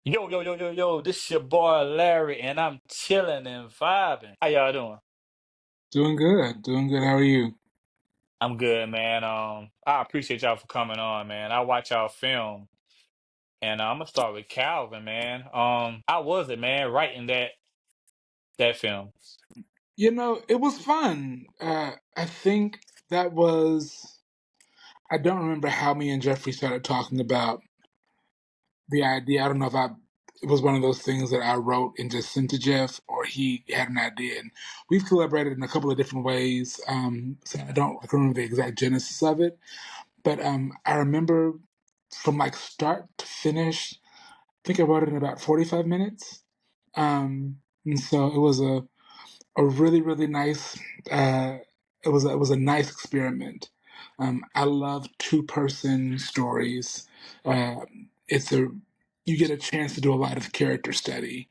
Yo, yo, yo, yo, yo, this your boy Larry, and I'm chilling and vibing. How y'all doing? Doing good, doing good. How are you? I'm good, man. I appreciate y'all for coming on, man. I watch y'all film, and I'm gonna start with Calvin, man. How was it, man, writing that film? It was fun. I think that was. I don't remember how me and Jeffrey started talking about the idea. I don't know if it was one of those things that I wrote and just sent to Jeff, or he had an idea. And we've collaborated in a couple of different ways. So I can remember the exact genesis of it, but I remember from like start to finish. I think I wrote it in about 45 minutes. And so it was a really really nice. Uh, it was a nice experiment. I love two-person stories. It's a You get a chance to do a lot of character study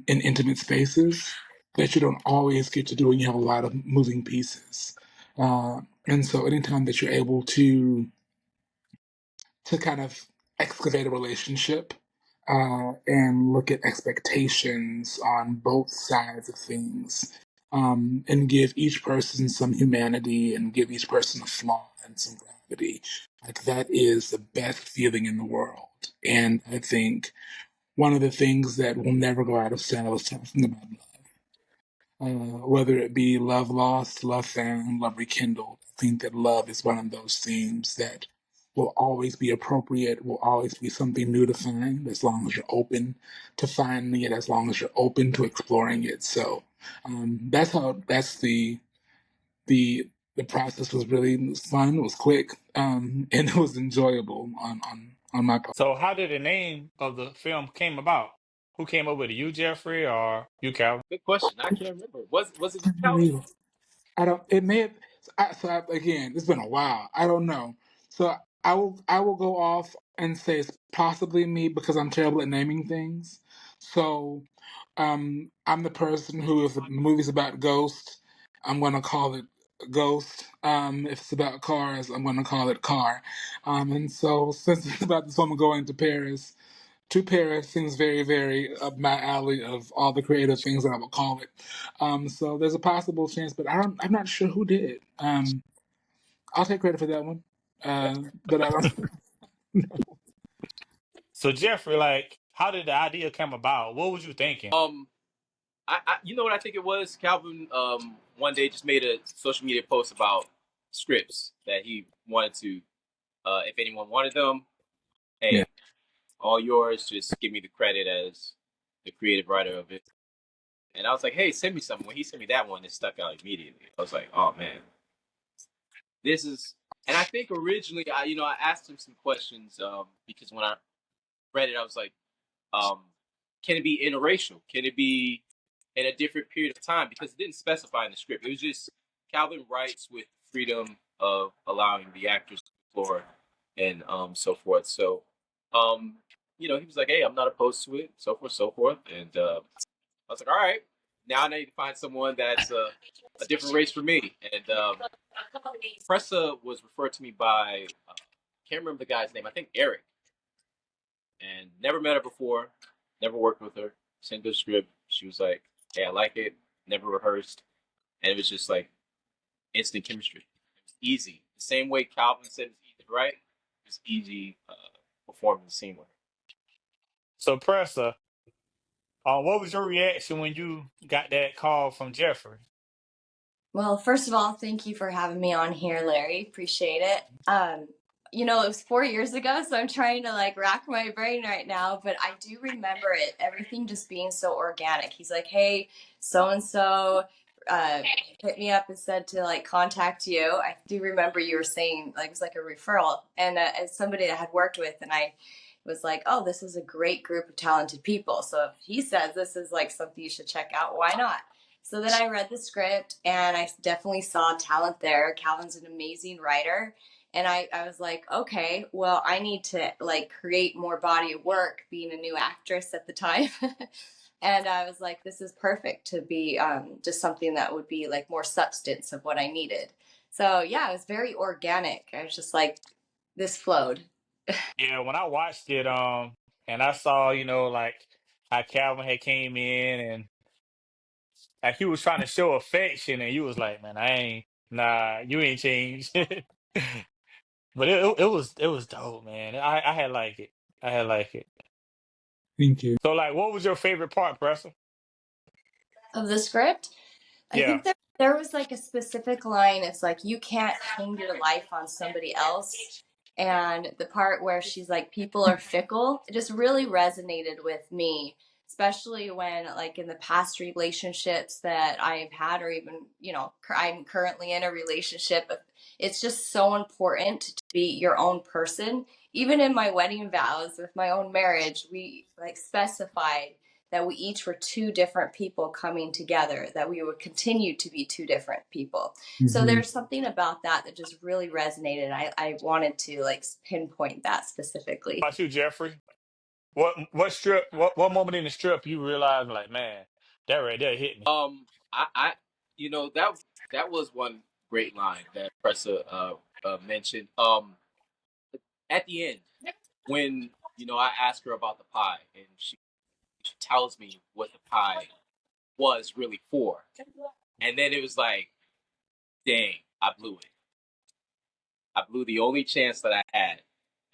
in intimate spaces that you don't always get to do when you have a lot of moving pieces. And so anytime that you're able to kind of excavate a relationship and look at expectations on both sides of things, and give each person some humanity and give each person a flaw and some gravity. Like that is the best feeling in the world. And I think one of the things that will never go out of style is talking about whether it be love lost, love found, love rekindled. I think that love is one of those themes that will always be appropriate, will always be something new to find, as long as you're open to finding it, as long as you're open to exploring it. So that's the the process was really it was fun, it was quick, and it was enjoyable on my part. So, how did the name of the film came about? Who came up with it? You, Jeffrey, or you, Calvin? Good question. I can't remember. Was it you, Calvin? I don't. It may have. Again, it's been a while. I don't know. So I will go off and say it's possibly me because I'm terrible at naming things. So I'm the person who, if the movie's about ghost, I'm gonna call it ghost. If it's about cars, I'm gonna call it car. And so since it's about this woman going to Paris seems very, very up my alley of all the creative things that I would call it. So there's a possible chance, but I'm not sure who did. I'll take credit for that one. But I don't. So, Jeffrey, like, how did the idea come about? What was you thinking? Um, you know what I think it was? Calvin one day just made a social media post about scripts that he wanted to, if anyone wanted them, Yeah. hey, all yours. Just give me the credit as the creative writer of it. And I was like, hey, send me something. When he sent me that one, it stuck out immediately. I was like, oh man, this is. And I think originally, I asked him some questions because when I read it, I was like, um, can it be interracial? Can it be in a different period of time? Because it didn't specify in the script. It was just Calvin writes with freedom of allowing the actors to explore and so forth. So, um, he was like, "Hey, I'm not opposed to it," so forth, so forth. And I was like, "All right, now I need to find someone that's a different race from me." And Pressa was referred to me by can't remember the guy's name. I think Eric, and never met her before, never worked with her. Sent her the script. She was like, "Hey, I like it." Never rehearsed, and it was just like instant chemistry. It was easy. The same way Calvin said it's easy, right? It was easy performing the scene with her. So, Pressa, what was your reaction when you got that call from Jeffrey? Well, first of all, thank you for having me on here, Larry. Appreciate it. It was 4 years ago, so I'm trying to like rack my brain right now, but I do remember it, everything just being so organic. He's like, hey, so and so hit me up and said to like contact you. I do remember you were saying like it was like a referral, and as somebody that I had worked with, and I was like, oh, this is a great group of talented people. So if he says this is like something you should check out, why not? So then I read the script and I definitely saw talent there. Calvin's an amazing writer. And I was like, okay, well, I need to like create more body of work being a new actress at the time. And I was like, this is perfect to be just something that would be like more substance of what I needed. So yeah, it was very organic. I was just like, this flowed. Yeah, when I watched it, and I saw, like how Calvin had came in and like he was trying to show affection, and you was like, man, nah, you ain't changed. But it was dope, man. I had like it. I had like it. Thank you. So like, what was your favorite part, Preston? Of the script. I Yeah. think there was like a specific line. It's like you can't hang your life on somebody else. And the part where she's like, people are fickle, it just really resonated with me, especially when, like, in the past relationships that I've had, or even, I'm currently in a relationship. It's just so important to be your own person. Even in my wedding vows with my own marriage, we like specified that we each were two different people coming together, that we would continue to be two different people. So Hmm. there's something about that just really resonated. I wanted to like pinpoint that specifically. How about you, Jeffrey? What strip? What moment in the strip you realized like, man, that right there hit me. I that was one great line that Pressa mentioned. At the end, when I asked her about the pie, and she tells me what the pie was really for, and then it was like, dang, I blew it. I blew the only chance that I had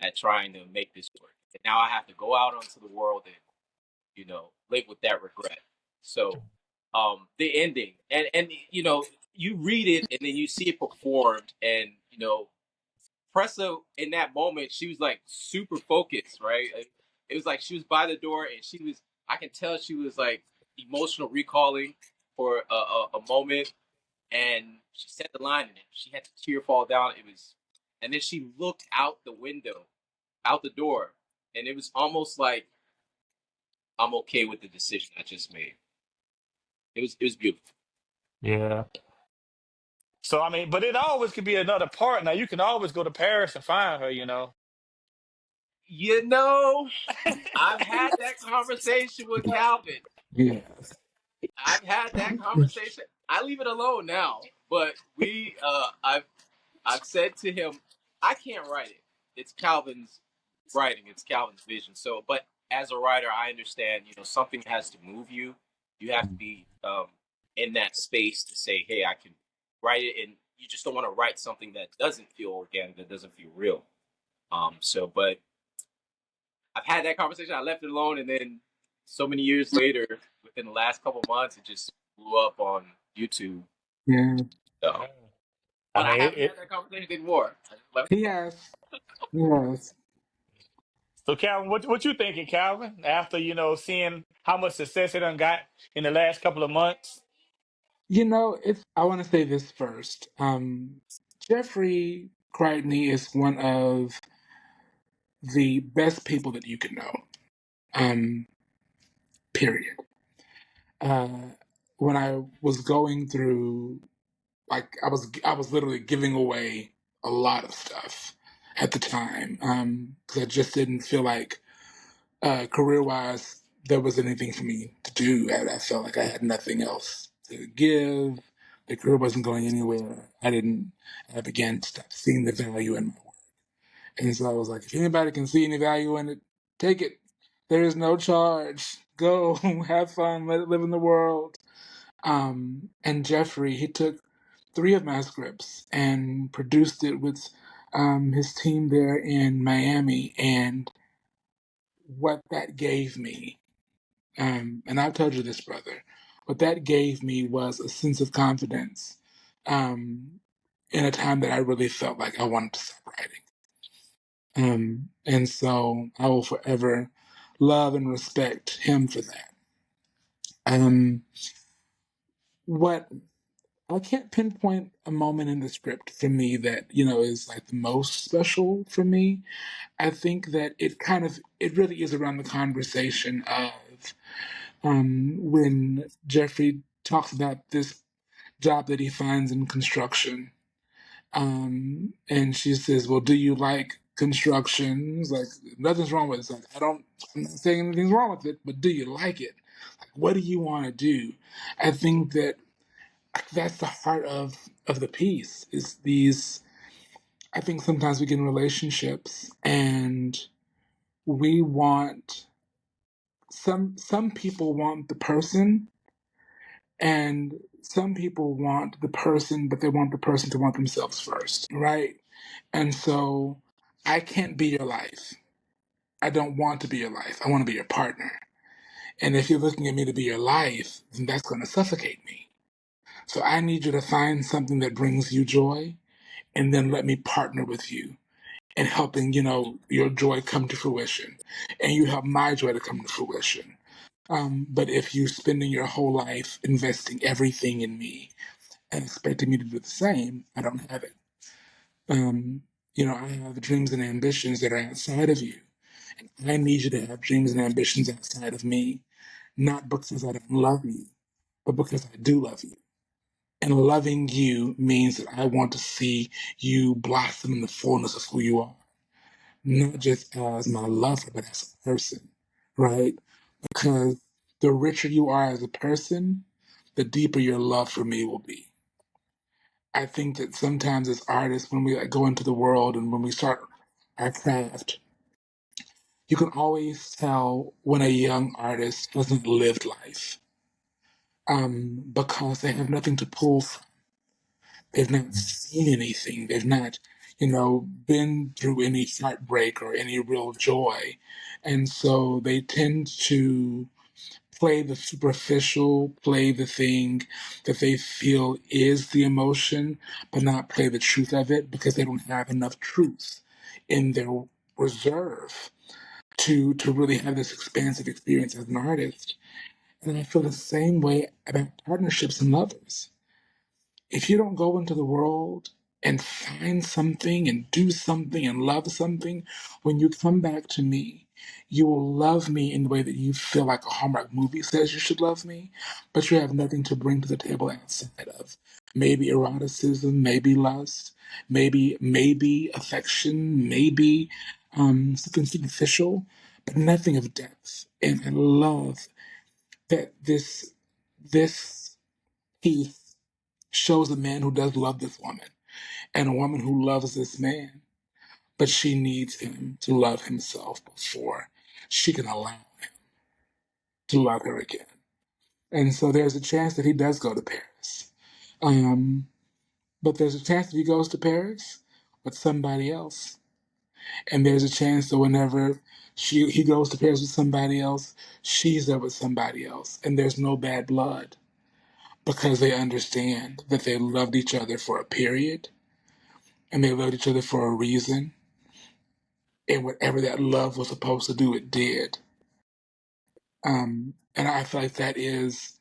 at trying to make this work, and now I have to go out onto the world and live with that regret. So, the ending, and you read it and then you see it performed, and Pressa in that moment, she was like super focused, right? Like, it was like she was by the door and she was. I can tell she was like emotional recalling for a moment, and she said the line and she had the tear fall down. It was, and then she looked out the window, out the door, and it was almost like I'm okay with the decision I just made. It was beautiful. Yeah. So I mean, but it always could be another part. Now you can always go to Paris and find her. You know, I've had that conversation with Calvin. Yes. I've had that conversation. I leave it alone now, but I've said to him, I can't write it. It's Calvin's writing. It's Calvin's vision. So, but as a writer, I understand. Something has to move you. You have to be in that space to say, "Hey, I can write it," and you just don't want to write something that doesn't feel organic, that doesn't feel real. But I've had that conversation. I left it alone, and then so many years later, within the last couple of months, it just blew up on YouTube. Yeah. So, I but I mean, haven't had that conversation anymore. I just left it alone. Yes. Yes. so Calvin, what you thinking, Calvin? After seeing how much success it done got in the last couple of months. It's. I want to say this first. Jeffrey Crichton is one of the best people that you could know. Um, period. Uh, when I was going through, like, I was literally giving away a lot of stuff at the time, because I just didn't feel like, career wise, there was anything for me to do. I felt like I had nothing else to give. The career wasn't going anywhere. I began to stop seeing the value in my work. And so I was like, if anybody can see any value in it, take it. There is no charge. Go have fun, let it live in the world. And Jeffrey, he took three of my scripts and produced it with his team there in Miami. And what that gave me, and I've told you this, brother, what that gave me was a sense of confidence in a time that I really felt like I wanted to stop writing. And so I will forever love and respect him for that. Um, what I can't pinpoint a moment in the script for me that is like the most special for me. I think that it really is around the conversation of when Jeffrey talks about this job that he finds in construction. And she says, "Well, do you like construction?" He's like, "Nothing's wrong with it." It's like, I'm not saying anything's wrong with it, but do you like it? Like, what do you want to do? I think that's the heart of the piece. Is these? I think sometimes we get in relationships and we want some people want the person, and some people want the person, but they want the person to want themselves first, right? And so I can't be your life. I don't want to be your life. I want to be your partner. And if you're looking at me to be your life, then that's going to suffocate me. So I need you to find something that brings you joy, and then let me partner with you in helping, your joy come to fruition. And you help my joy to come to fruition. But if you're spending your whole life investing everything in me and expecting me to do the same, I don't have it. Um, I have dreams and ambitions that are outside of you. I need you to have dreams and ambitions outside of me, not because I don't love you, but because I do love you. And loving you means that I want to see you blossom in the fullness of who you are, not just as my lover, but as a person, right? Because the richer you are as a person, the deeper your love for me will be. I think that sometimes as artists, when we go into the world and when we start our craft, you can always tell when a young artist hasn't lived life, because they have nothing to pull from. They've not seen anything. They've not, been through any heartbreak or any real joy. And so they tend to play the superficial, play the thing that they feel is the emotion, but not play the truth of it because they don't have enough truth in their reserve to really have this expansive experience as an artist. And I feel the same way about partnerships and lovers. If you don't go into the world and find something and do something and love something, when you come back to me, you will love me in the way that you feel like a Hallmark movie says you should love me, but you have nothing to bring to the table outside of maybe eroticism, maybe lust, maybe affection, maybe something superficial, but nothing of depth. And I love that this piece shows a man who does love this woman and a woman who loves this man, but she needs him to love himself before she can allow him to love her again. And so there's a chance that he does go to Paris. Um, but there's a chance that he goes to Paris with somebody else. And there's a chance that whenever he goes to Paris with somebody else, she's there with somebody else. And there's no bad blood because they understand that they loved each other for a period and they loved each other for a reason. And whatever that love was supposed to do, it did. And I feel like that is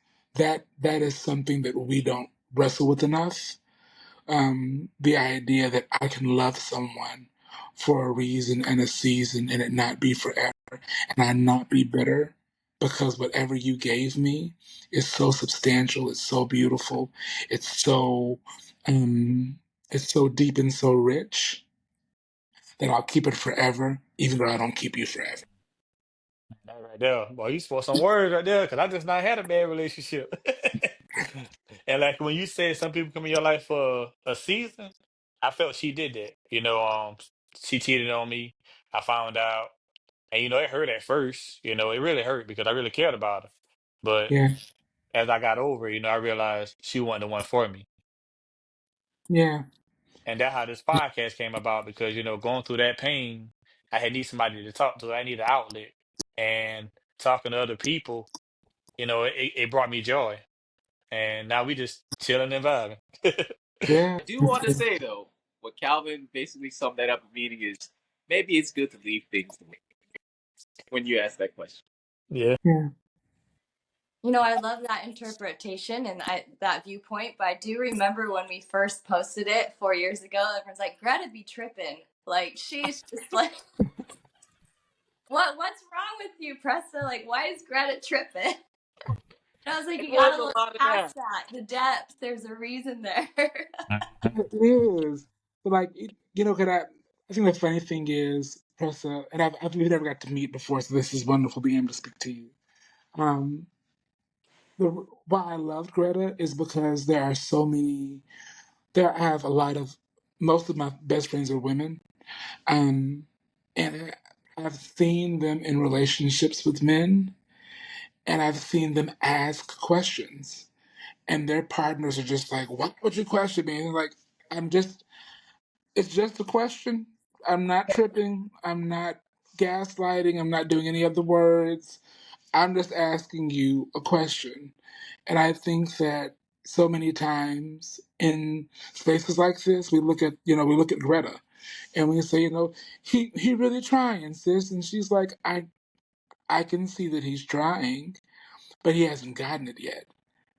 something that we don't wrestle with enough. The idea that I can love someone for a reason and a season and it not be forever and I not be bitter because whatever you gave me is so substantial, it's so beautiful, it's so it's so deep and so rich that I'll keep it forever, even though I don't keep you forever. That right there. Boy, you spoke some words right there, because I just not had a bad relationship. And like when you said some people come in your life for a season, I felt she did that. She cheated on me. I found out. And it hurt at first. It really hurt because I really cared about her. But Yeah, as I got over, I realized she wasn't the one for me. yeah, And that's how this podcast came about because, going through that pain, I had need somebody to talk to. I need an outlet. And talking to other people, it brought me joy. And now we just chilling and vibing. yeah. I do want to say though, what Calvin basically summed that up in meaning is maybe it's good to leave things when you ask that question. Yeah. Yeah, I love that interpretation and that viewpoint, but I do remember when we first posted it 4 years ago, everyone's like, Greta be tripping. Like, she's just like, what's wrong with you, Pressa? Like, why is Greta tripping? And I was like, It you was gotta a look lot of that. past that. The depth, there's a reason there. Mhm. it is. But like, cause I think the funny thing is, Pressa, and we've never got to meet before, so this is wonderful being able to speak to you. Um, why I loved Greta is because there are so many. I have a lot of. Most of my best friends are women, um, and I've seen them in relationships with men, and I've seen them ask questions, and their partners are just like, "What would you question me?" And they're like, "I'm just, it's just a question. I'm not tripping. I'm not gaslighting. I'm not doing any of the words. I'm just asking you a question." And I think that so many times in spaces like this, we look at Greta and we say, he really trying, sis. And she's like, I can see that he's trying, but he hasn't gotten it yet.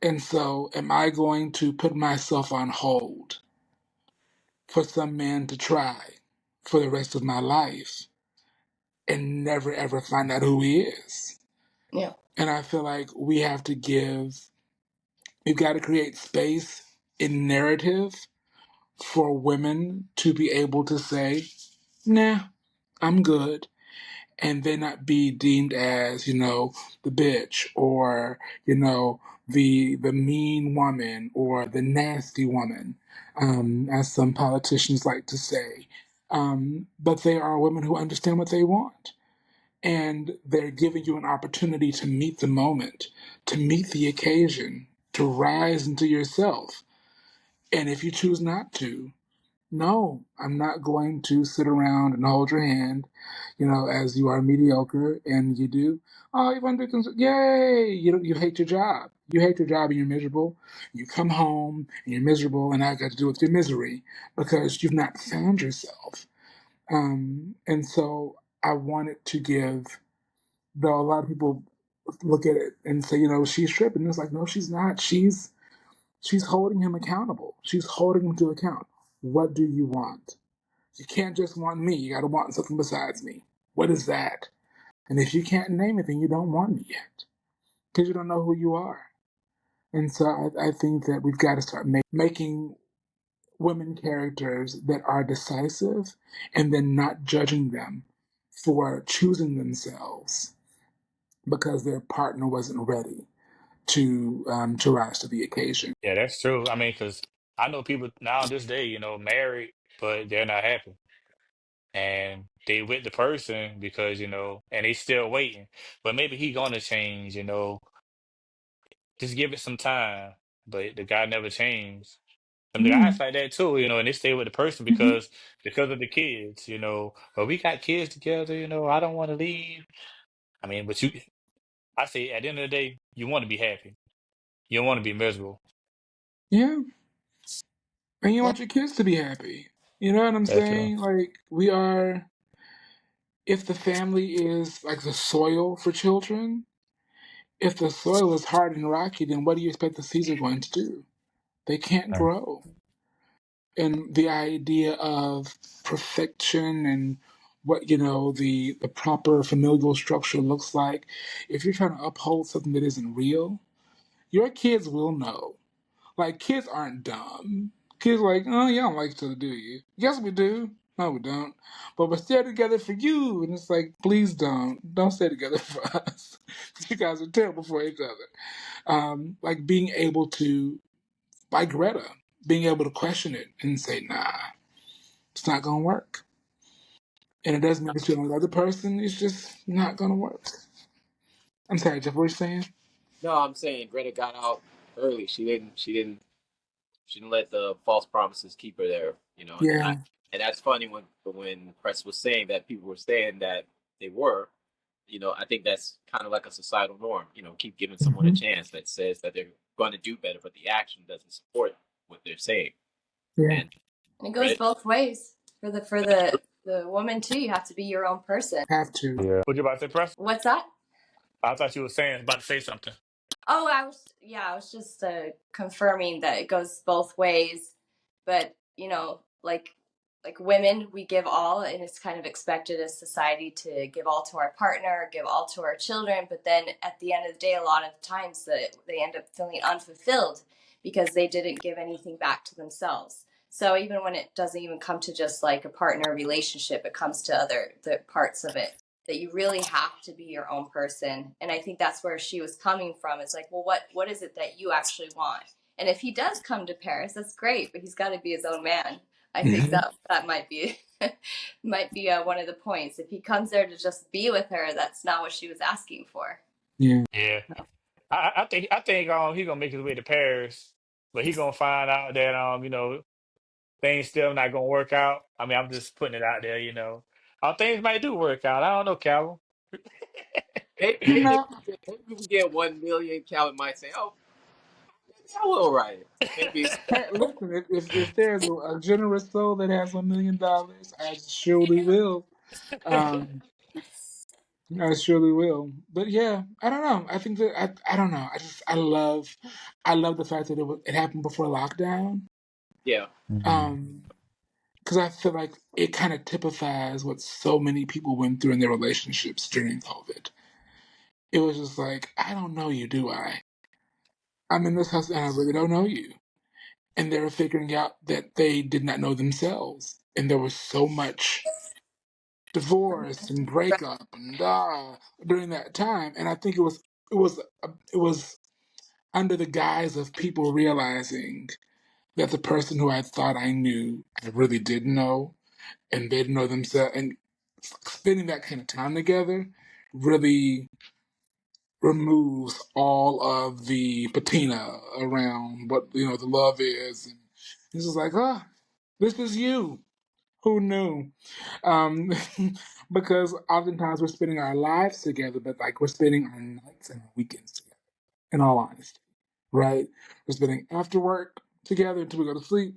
And so am I going to put myself on hold for some man to try for the rest of my life and never ever find out who he is? Yeah. And I feel like we've got to create space in narrative for women to be able to say, nah, I'm good. And they not be deemed as, the bitch or, the mean woman or the nasty woman, as some politicians like to say. But they are women who understand what they want. And they're giving you an opportunity to meet the moment, to meet the occasion, to rise into yourself. And if you choose not to, no, I'm not going to sit around and hold your hand, as you are mediocre and you do. Oh, you want to do things? Yay! You hate your job. You hate your job and you're miserable. You come home and you're miserable, and I got to deal with your misery because you've not found yourself. And so I wanted to give, though a lot of people look at it and say, she's tripping. It's like, no, she's not. She's holding him accountable. She's holding him to account. What do you want? You can't just want me. You got to want something besides me. What is that? And if you can't name it, then you don't want me yet because you don't know who you are. And so I think that we've got to start making women characters that are decisive and then not judging them for choosing themselves because their partner wasn't ready to rise to the occasion. Yeah, that's true. I mean, because I know people now this day, married, but they're not happy. And they with the person because, and they still waiting. But maybe he gonna change, just give it some time. But the guy never changed. And the Mm, guys like that too, and they stay with the person mhm. because of the kids, But we got kids together, I don't want to leave. I mean, but I say at the end of the day, you want to be happy. You don't want to be miserable. Yeah, and you Yeah. want your kids to be happy. You know what I'm That's true. saying? Like if the family is like the soil for children, if the soil is hard and rocky, then what do you expect the seeds are going to do? They can't Yeah. grow. And the idea of perfection and what the proper familial structure looks like, if you're trying to uphold something that isn't real, your kids will know. Like, kids aren't dumb. Kids are like, oh, you don't like each other, do you? Yes, we do. No, we don't. But we're still together for you. And it's like, please don't. Don't stay together for us. You guys are terrible for each other. Like being able to, like Greta, being able to question it and say, nah, it's not going to work. And it doesn't mean that you don't love the person. It's just not going to work. I'm sorry, Jeff, what are you saying? No, I'm saying Greta got out early. She didn't let the false promises keep her there. Yeah. And that's funny when the press was saying that people were saying that they were. I think that's kind of like a societal norm. Keep giving someone a Hmm. chance that says that they're going to do better, but the action doesn't support what they're saying. Yeah. And And it goes Greta, both ways. For the woman too, you have to be your own person. Have to. Yeah. What you about to say, Press? What's that? I thought you were about to say something. Oh, I was just confirming that it goes both ways. But, like women, we give all, and it's kind of expected as society to give all to our partner, give all to our children. But then at the end of the day, a lot of times they end up feeling unfulfilled because they didn't give anything back to themselves. So even when it doesn't even come to just like a partner relationship, it comes to the parts of it that you really have to be your own person. And I think that's where she was coming from. It's like, well, what is it that you actually want? And if he does come to Paris, that's great, but he's got to be his own man. I think Hmm. that might be might be one of the points. If he comes there to just be with her, that's not what she was asking for. Yeah. Yeah. I think he gonna make his way to Paris, but he gonna find out that things still not gonna work out. I mean, I'm just putting it out there, things might do work out. I don't know, Calvin. Maybe No. if we get 1 million, Calvin might say, "Oh, maybe I will write it." Maybe. Hey, listen, if there's a generous soul that has $1 million, I surely will. Um, I surely will. But yeah, I don't know. I think that I don't know. I love the fact that it happened before lockdown. Yeah, Mhm. Um, because I feel like it kind of typifies what so many people went through in their relationships during COVID. It was just like, I don't know you, do I? I'm in this house and I really don't know you. And they were figuring out that they did not know themselves. And there was so much divorce and breakup and during that time. And I think it was under the guise of people realizing that the person who I thought I knew, I really didn't know, and they didn't know themselves. And spending that kind of time together really removes all of the patina around what the love is, and it's just like, this is you. Who knew? Um, because oftentimes we're spending our lives together, but like we're spending our nights and our weekends together. In all honesty, right? We're spending after work together until we go to sleep,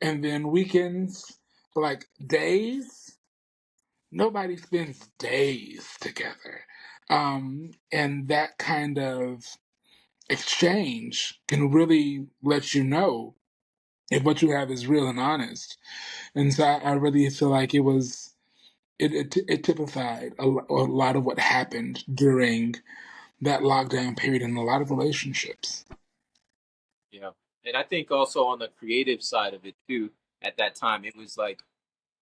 and then weekends for like days. Nobody spends days together. And that kind of exchange can really let you know if what you have is real and honest. And so I really feel like it typified a lot of what happened during that lockdown period in a lot of relationships. yeah. And I think also on the creative side of it too. At that time, it was like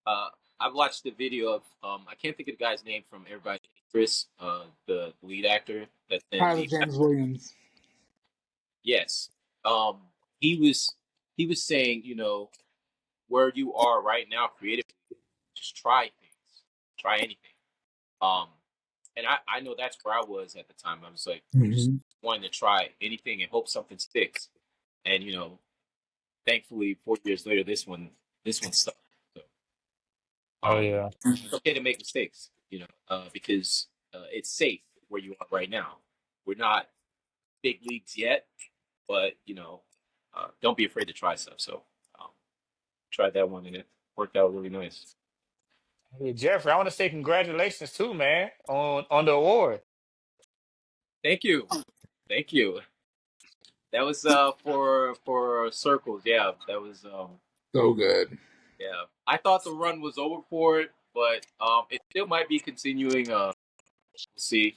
uh, I watched the video of I can't think of the guy's name from Everybody. Chris, the lead actor that's in Tyler the James Williams. yes. Um, he was saying, where you are right now creatively, just try things, try anything. Um, and I know that's where I was at the time. I was like just Hmm. wanting to try anything and hope something sticks. And thankfully, 4 years later, this one stuck. So Oh um, yeah. it's okay to make mistakes, because it's safe where you are right now. We're not big leagues yet, but don't be afraid to try stuff. So um, tried that one and it worked out really nice. Hey, Jeffrey, I want to say congratulations too, man, on the award. Thank you, thank you. That was for circles. Yeah, that was So good. yeah. I thought the run was over for it, but it still might be continuing. We'll see.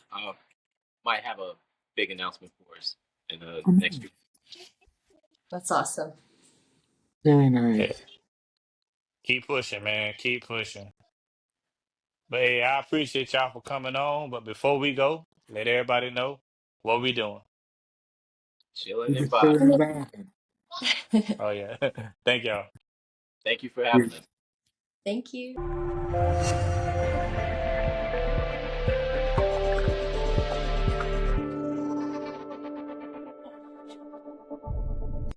Might have a big announcement for us in the next few. That's awesome. Very Yeah. nice. Keep pushing, man. Keep pushing. But hey, I appreciate y'all for coming on. But before we go, let everybody know what we doing. Chilling We and just chilling vibing. and vibing. Oh yeah. Thank y'all. Thank you for having us. Thank you.